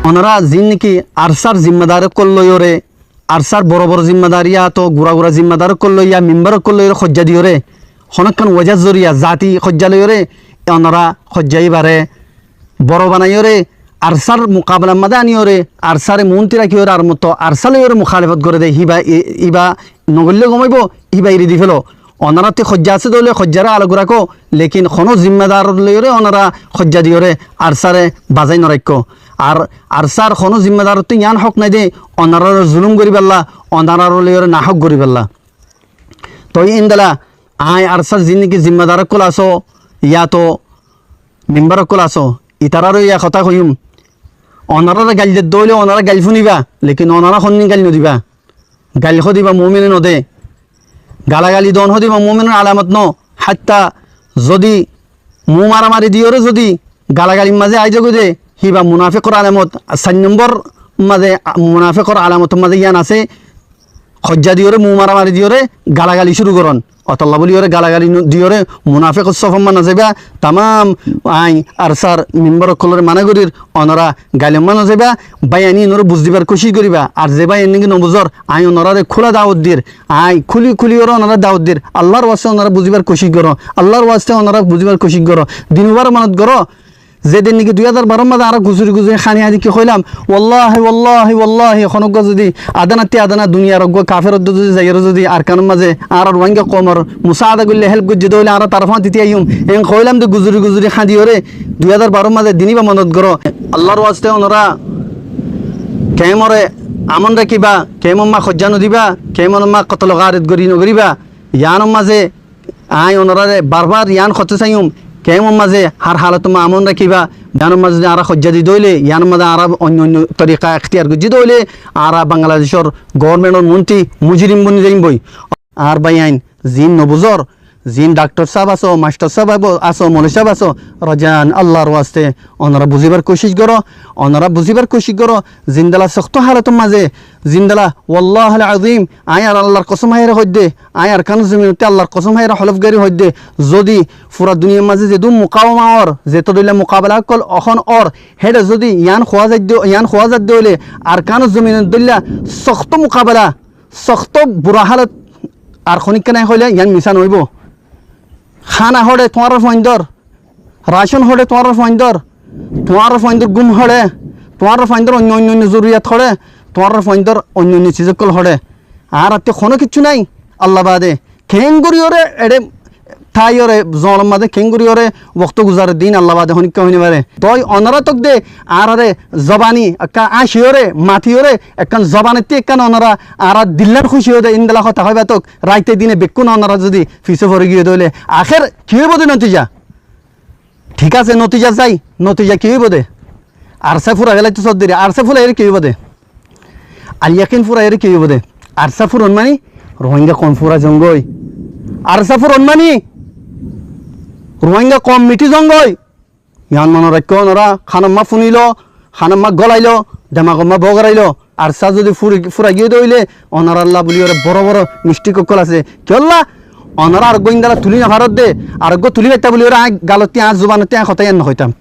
ওনারা জিন নাকি আরসার জিম্মাদার করলইরে আরসার বড় বড় জিম্মাদারিয়া তো গুড়া গুড়া জিম্মাদার করলইয়া মিম্বার করলইরে খজ্জা দিওরে হনকান ওয়াজার জরিয়া জাতি খজ্জা লইরে ওনারা খজ্জাইবারে বড় বানাইরে আরসার মোকাবেলা মাদে আনিওরে আরসারে মন্ত্রী রাখিওরে আর মতো আরসালইরে মুখালেফত করে দেয় হিবা ইবা নগল্য গমাইব হিবা ইরি দি ফেলো ওনারাতে খজ্জা আছে দলে খজ্জারা আলোক রাখো লেকিন কোনো জিম্মাদার লইরে ওনারা খজ্জা দিওরে আরসারে বাজাই নরাক্য আর আরসার কোনো জিম্মাদার তো ইয়ান হক নাই দে ওনারার জুলুম করি পাল্লা ওনারার লইরে না হক করি পাল্লা তো ইন্দালা আয় আরসার জিন্দিগি জিম্মাদার কল আসো ইয়া তো মেম্বার কল আসো ইতারারও ইয়া কথা কইম ওনারা গাল দইলে ওনারা গাল শুনিবা লেকিন ওনারা সন্নি গাল নদিবা গাল দিবা মুমিনে নদে গালাগালি দন দিবা মুমিনের আলামত ন হাত্তা যদি মু মারামারি দিওরে যদি গালাগালির মাঝে আই যাগো দে হিবা মুনাফিকর আলামত 4 নম্বর মাঝে মুনাফিকর আলামত মাঝে ইয়ান আছে খজ্জা দিওরে মু মারামারি দিওরে গালাগালি শুরু করন অতল্লা বলিওরে গালাগালি দিওরে মুনাফিক সফম মানা যাবা তামাম আই আরসার মেম্বার কলরে মানা করির অনরা গালিম মানা যাবা বায়ানি নর বুঝ দিবার কোশিশ করিবা আর যে বাই এনে নবুজর আই অনরারে খোলা দাওয়াত দির আই খুলি ওরা অনরা দাওয়াত দির আল্লাহর ওয়াস্তে অনরা বুঝিবার কোশিশ করো আল্লাহর ওয়াস্তে অনরা বুঝিবার কোশিশ করো দিনবার মানত করো যেদিন নাকি 2012 মাঝে আর গুজুরি খানি হাদি কি কইলাম ওয়াল্লাহি খনক যদি আদানা দুনিয়ার কাফের যদি যাইর যদি আর কানুন মাঝে আর ওয়াঙ্গা কমর মুসাআদা করলে হেল্প করতে দইলে আর তারফা দিতে আইম এন কইলাম যে গুজুরি খাদি ওরে 2012 মাঝে দিনই বা মদত করো আল্লাহর ওয়াস্তে ওনরা কেমরে আমন রাখিবা কেমম্মা খজ্জানো দিবা কেমম্মা কতল গারিত গরি নগরিবা ইয়ান মাঝে আই ওনরারে বারবার ইয়ান খতে চাইম কেমন মাঝে হার হালত আমন রাখিবা ইয়ানোর মাঝে আর খজ্জা দি দইলে ইয়ানোর মাঝে আর অন্য তরিকা এখতিয়ার করছি দইলে আর বাংলাদেশের গভর্নমেন্টের মন্ত্রী মুজরিম বনি যাইম বই আর বাই আইন জিন নবুজর জিন ডাক্তার সাহেব আসো মাস্টার সাহেব আসো মৌলী সাহেব আসো রজান আল্লাহর ওয়াস্তে ওনারা বুঝিবার কোশিশ করো জিন্দালা শক্ত হালতের মাঝে জিন্দালা ওয়াল্লাহ আজিম আয় আর আল্লাহর কসম হাইরা হইদে আয় আর কানুন জমিনতে আল্লাহর কসম হাইরা হলফগারি হইদে যদি পুরা দুনিয়ার মাঝে যেদু মোকাওমা অর যেতো দিলে মোকাবেলা কল অখন অর হেডে যদি ইয়ান খোয়া যাদ হইলে আর কানুন জমিনের দিল্লা শক্ত মোকাবেলা শক্ত বুড়া হালত আর খনিকা নাই হইলে ইয়ান মিশান হইব খানা হড়ে তোমার ফন্দর রাশন হড়ে তোমার ফন্দর গুম হড়ে তোমার ফন্দর অন্য জরুরিয়াত হড়ে তোমার ফন্দর অন্য চিজকল হড়ে আর আত্মীয় কোনো কিচ্ছু নাই আল্লাহ বাদে খেঙ্গুরি ওরে এড়ে ঠাই ওরে জলম মাদে খেঙ্গুরি ওরে বক্ত গুজারে দিন আল্লাহ বাদে হনিকা হইনি পারে তই অনারাতক দে আর আরে জবানি একা আশি ওরে মাথি ওরে একান জবানেতে একান অনারা আর দিল্লার খুশি হয়ে দেয় ইন্দালা কথা হয় বাতক রাইতে দিনে বেকুন অনারা যদি ফিসে ভরে গিয়ে দইলে আখের কি হইব দে নতিজা ঠিক আছে নতিজা কি হইব দে আরসা ফুরা গেলে তো সদ্দিরে আরসা ফুরা এর কি হইব দে আলিয়াকিন ফুরা এর কি হইব দে আরসা ফুর অনমানি রোহিঙ্গা কোন ফুরা জঙ্গই আরসা ফুর অনমানি রোহিঙ্গা কম মিটি জঙ্গই ইয়ান মনে রাখ ওরা খানাম্মা ফুনিল খানাম্মা গলাইল দেমাগম্মা বগরাইল আরসা যদি ফুরা গিয়ে দইলে অনার আল্লাহ বলি ওরা বড় বড় মিষ্টি কক্কল আছে কেল্লা অনারা আর গোইন্দালা তুলি না ভারত দে আর তুলি একটা বলি ওরা গালতি জোবানতে কথাই নহইতাম